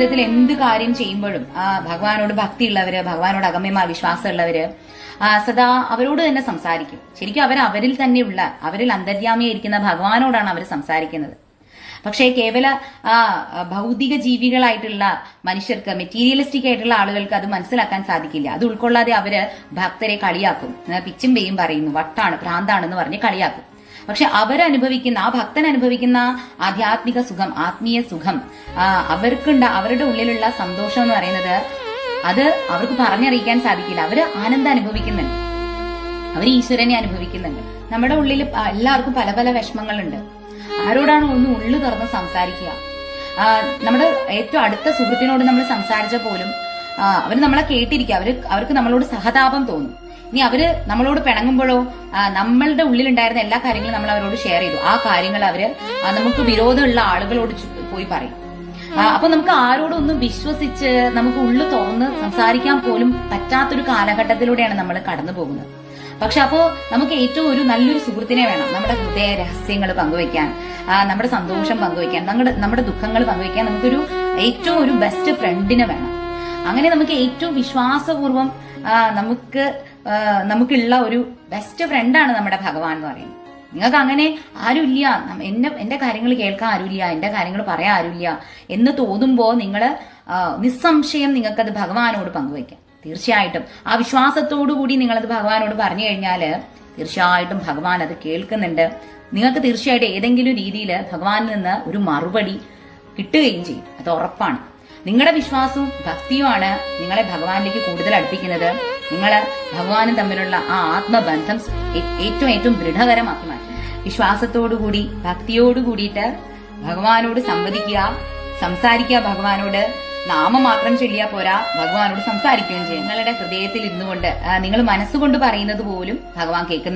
ജീവിതത്തിൽ എന്ത് കാര്യം ചെയ്യുമ്പോഴും ഭഗവാനോട് ഭക്തിയുള്ളവര്, ഭഗവാനോട് അഗമ്യമായ വിശ്വാസമുള്ളവര് സദാ അവരോട് തന്നെ സംസാരിക്കും. ശരിക്കും അവരിൽ തന്നെയുള്ള, അവരിൽ അന്തര്യാമിയായിരിക്കുന്ന ഭഗവാനോടാണ് അവർ സംസാരിക്കുന്നത്. പക്ഷേ കേവല ഭൗതിക ജീവികളായിട്ടുള്ള മനുഷ്യർക്ക്, മെറ്റീരിയലിസ്റ്റിക് ആയിട്ടുള്ള ആളുകൾക്ക് അത് മനസ്സിലാക്കാൻ സാധിക്കില്ല. അത് ഉൾക്കൊള്ളാതെ അവര് ഭക്തരെ കളിയാക്കും, പിച്ചും പേയും പറയുന്നു, വട്ടാണ്, ഭ്രാന്താണെന്ന് പറഞ്ഞ് കളിയാക്കും. പക്ഷെ അവരനുഭവിക്കുന്ന, ആ ഭക്തൻ അനുഭവിക്കുന്ന ആധ്യാത്മിക സുഖം, ആത്മീയ സുഖം, അവരുടെ ഉള്ളിലുള്ള സന്തോഷം എന്ന് പറയുന്നത് അത് അവർക്ക് പറഞ്ഞറിയിക്കാൻ സാധിക്കില്ല. അവര് ആനന്ദം അനുഭവിക്കുന്നുണ്ട്, അവർ ഈശ്വരനെ അനുഭവിക്കുന്നുണ്ട്. നമ്മുടെ ഉള്ളിൽ എല്ലാവർക്കും പല പല വിഷമങ്ങളുണ്ട്. ആരോടാണ് ഒന്ന് ഉള്ളു തുറന്ന് സംസാരിക്കുക? നമ്മുടെ ഏറ്റവും അടുത്ത സുഹൃത്തിനോട് നമ്മൾ സംസാരിച്ച പോലും അവർ നമ്മളെ കേട്ടിരിക്കുക, അവർക്ക് നമ്മളോട് സഹതാപം തോന്നും. ഇനി അവര് നമ്മളോട് പിണങ്ങുമ്പോഴോ നമ്മളുടെ ഉള്ളിലുണ്ടായിരുന്ന എല്ലാ കാര്യങ്ങളും നമ്മൾ അവരോട് ഷെയർ ചെയ്തു. ആ കാര്യങ്ങൾ അവര് നമുക്ക് വിരോധമുള്ള ആളുകളോട് പോയി പറയും. അപ്പൊ നമുക്ക് ആരോടൊന്നും വിശ്വസിച്ച് നമുക്ക് ഉള്ളു തുറന്ന് സംസാരിക്കാൻ പോലും പറ്റാത്തൊരു കാലഘട്ടത്തിലൂടെയാണ് നമ്മൾ കടന്നു പോകുന്നത്. പക്ഷെ അപ്പോ നമുക്ക് ഏറ്റവും ഒരു നല്ലൊരു സുഹൃത്തിനെ വേണം, നമ്മുടെ ഹൃദയ രഹസ്യങ്ങൾ പങ്കുവെക്കാൻ, നമ്മുടെ സന്തോഷം പങ്കുവെക്കാൻ, നമ്മുടെ ദുഃഖങ്ങൾ പങ്കുവെക്കാൻ നമുക്കൊരു ഏറ്റവും ഒരു ബെസ്റ്റ് ഫ്രണ്ടിനെ വേണം. അങ്ങനെ നമുക്ക് ഏറ്റവും വിശ്വാസപൂർവ്വം നമുക്കുള്ള ഒരു ബെസ്റ്റ് ഫ്രണ്ടാണ് നമ്മുടെ ഭഗവാൻ എന്ന് പറയുന്നത്. നിങ്ങൾക്ക് അങ്ങനെ ആരുമില്ല, എന്റെ കാര്യങ്ങൾ കേൾക്കാൻ ആരുമില്ല, എന്റെ കാര്യങ്ങൾ പറയാൻ ആരുമില്ല എന്ന് തോന്നുമ്പോ നിങ്ങൾ നിസ്സംശയം നിങ്ങൾക്കത് ഭഗവാനോട് പങ്കുവയ്ക്കാം. തീർച്ചയായിട്ടും ആ വിശ്വാസത്തോടു കൂടി നിങ്ങളത് ഭഗവാനോട് പറഞ്ഞു കഴിഞ്ഞാൽ തീർച്ചയായിട്ടും ഭഗവാൻ അത് കേൾക്കുന്നുണ്ട്. നിങ്ങൾക്ക് തീർച്ചയായിട്ടും ഏതെങ്കിലും രീതിയിൽ ഭഗവാനിൽ നിന്ന് ഒരു മറുപടി കിട്ടുകയും ചെയ്യും. അത് ഉറപ്പാണ്. നിങ്ങളുടെ വിശ്വാസവും ഭക്തിയുമാണ് നിങ്ങളെ ഭഗവാനിലേക്ക് കൂടുതൽ അടുപ്പിക്കുന്നത്. നിങ്ങൾ ഭഗവാനും തമ്മിലുള്ള ആ ആത്മബന്ധം ഏറ്റവും ദൃഢകരമാക്കി മാറ്റും. വിശ്വാസത്തോടുകൂടി, ഭക്തിയോടു കൂടിയിട്ട് ഭഗവാനോട് സംസാരിക്കുക. ഭഗവാനോട് നാമം മാത്രം ചൊല്ലിയാൽ പോരാ, ഭഗവാനോട് സംസാരിക്കുകയും ചെയ്യും. നിങ്ങളുടെ ഹൃദയത്തിൽ ഇരുന്നുകൊണ്ട് നിങ്ങൾ മനസ്സുകൊണ്ട് പറയുന്നത് പോലും ഭഗവാൻ കേൾക്കുന്നുണ്ട്.